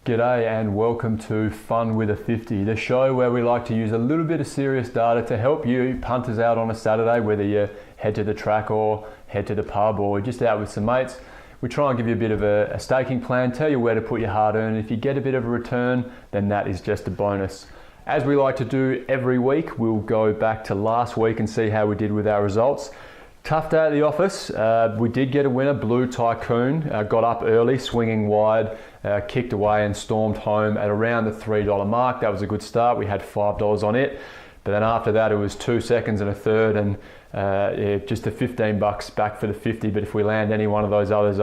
G'day and welcome to Fun with a 50, the show where we like to use a little bit of serious data to help you punters out on a Saturday, whether you head to the track or head to the pub or just out with some mates. We try and give you a bit of a staking plan, tell you where to put your hard earned. If you get a bit of a return, then that is just a bonus. As we like to do every week, we'll go back to last week and see how we did with our results. Tough day at the office. We did get a winner, Blue Tycoon. Got up early, swinging wide, kicked away and stormed home at around the $3 mark. That was a good start. We had $5 on it. But then after that, it was 2 seconds and a third and just the $15 back for the 50. But if we land any one of those others,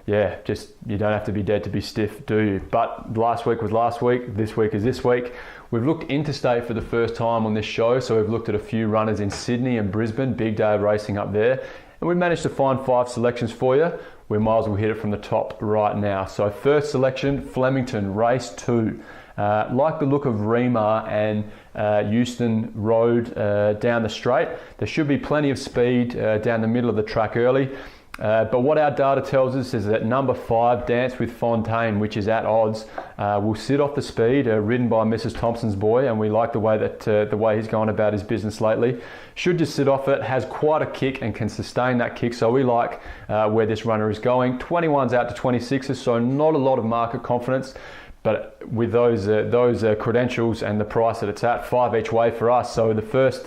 you don't have to be dead to be stiff, do you? But last week was last week. This week is this week. We've looked interstate for the first time on this show, so we've looked at a few runners in Sydney and Brisbane, big day of racing up there, and we've managed to find 5 selections for you. We might as well hit it from the top right now. So first selection, Flemington, race 2. Like the look of Remar and Euston Road down the straight. There should be plenty of speed down the middle of the track early. But what our data tells us is that number 5, Dance with Fontaine, which is at odds, will sit off the speed, ridden by Mrs. Thompson's boy, and we like the way that the way he's gone about his business lately. Should just sit off it, has quite a kick and can sustain that kick, so we like where this runner is going. 21s out to 26s, so not a lot of market confidence. But with those credentials and the price that it's at, 5 each way for us. So the first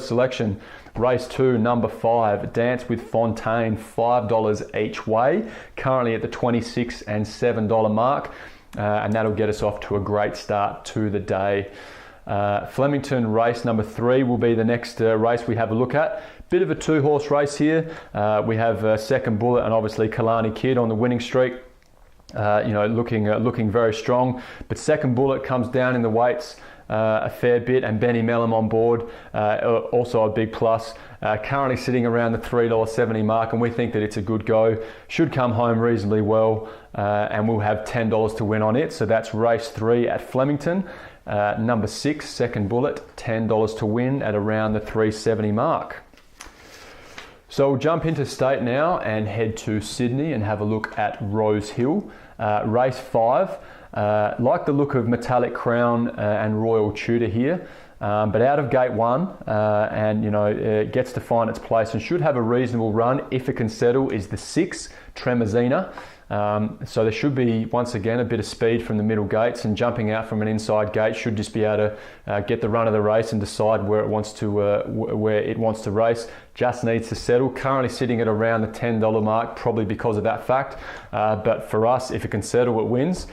selection, race 2, number 5, Dance with Fontaine, $5 each way. Currently at the $26 and $7 mark, and that'll get us off to a great start to the day. Flemington race number 3 will be the next race we have a look at. Bit of a 2-horse race here. We have Second Bullet and obviously Kalani Kid on the winning streak. Looking very strong, but Second Bullet comes down in the weights a fair bit, and Benny Mellum on board, also a big plus. Currently sitting around the $3.70 mark, and we think that it's a good go. Should come home reasonably well, and we'll have $10 to win on it. So that's race 3 at Flemington. Number 6, Second Bullet, $10 to win at around the $3.70 mark. So we'll jump into state now and head to Sydney and have a look at Rose Hill. Race 5, like the look of Metallic Crown and Royal Tudor here, but out of gate 1, and it gets to find its place and should have a reasonable run if it can settle, is the 6, Tremezina. So there should be, once again, a bit of speed from the middle gates, and jumping out from an inside gate should just be able to get the run of the race and decide where it wants to race. Just needs to settle. Currently sitting at around the $10 mark, probably because of that fact. But for us, if it can settle, it wins.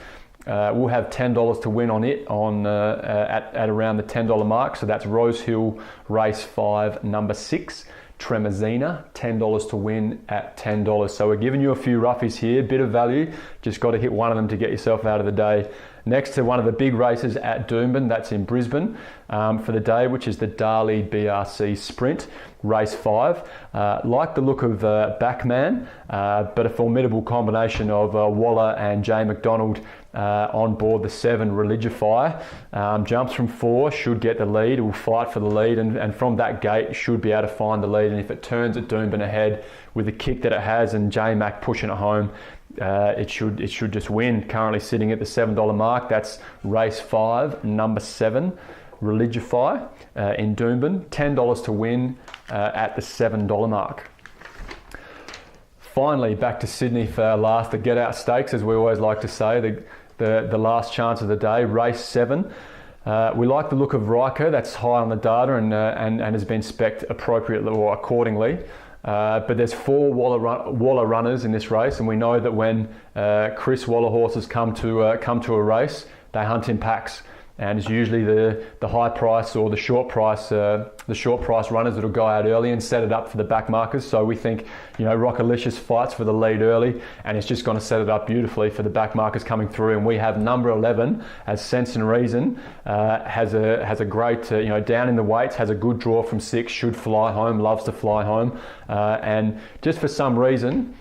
We'll have $10 to win on it at around the $10 mark. So that's Rose Hill race 5, number 6. Tremezina, $10 to win at $10. So we're giving you a few roughies here, bit of value. Just got to hit one of them to get yourself out of the day. Next to one of the big races at Doomben, that's in Brisbane for the day, which is the Darley BRC Sprint, race 5. Like the look of Backman, but a formidable combination of Waller and Jay McDonald on board the 7, Religify. Jumps from 4, should get the lead. It will fight for the lead, and from that gate should be able to find the lead. And if it turns at Doomben ahead with the kick that it has and J Mac pushing it home, it should just win. Currently sitting at the $7 mark. That's race 5, number 7, Religify in Doomben. $10 to win at the $7 mark. Finally, back to Sydney for our last, the get out stakes, as we always like to say, the last chance of the day, race 7. We like the look of Riker. That's high on the data and has been spec'd appropriately or accordingly. But there's 4 Waller runners in this race, and we know that when Chris Waller horses come to a race, they hunt in packs, and it's usually the high price or the short price runners that'll go out early and set it up for the back markers. So we think Rockalicious fights for the lead early, and it's just going to set it up beautifully for the back markers coming through. And we have number 11 as Sense and Reason, has a great down in the weights, has a good draw from 6, should fly home, loves to fly home, and just for some reason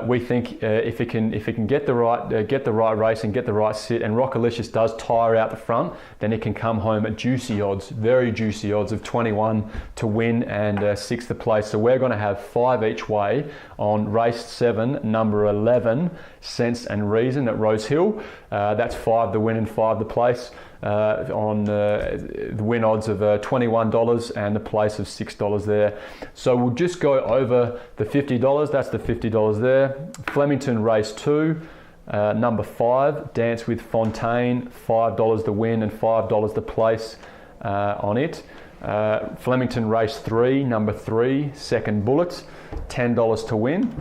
We think if it can get the right race and get the right sit, and Rockalicious does tire out the front, then it can come home at juicy odds, very juicy odds of 21 to win and 6 to place. So we're going to have 5 each way on race 7, number 11, Sense and Reason at Rose Hill. That's 5 to win and 5 to place. On the win odds of $21 and the place of $6 there. So we'll just go over the $50. That's the $50 there. Flemington race 2, number 5, Dance with Fontaine, $5 to win and $5 to place on it. Flemington race 3, number 3, Second Bullet, $10 to win.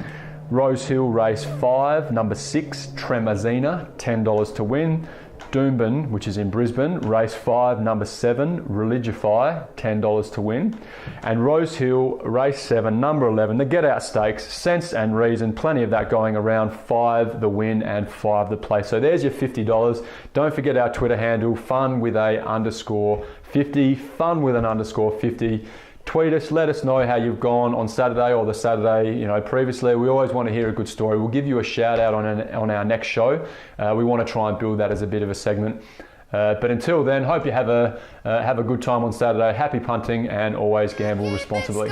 Rose Hill race 5, number 6, Tremazina, $10 to win. Doomben, which is in Brisbane, race 5, number 7, Religify, $10 to win. And Rose Hill, race 7, number 11, the Get Out Stakes, Sense and Reason, plenty of that going around, 5 the win and 5 the place. So there's your $50. Don't forget our Twitter handle, fun with a _50, fun with an _50. Tweet us, let us know how you've gone on Saturday or the Saturday, previously. We always want to hear a good story. We'll give you a shout out on our next show. We want to try and build that as a bit of a segment. But until then, hope you have a good time on Saturday. Happy punting and always gamble responsibly.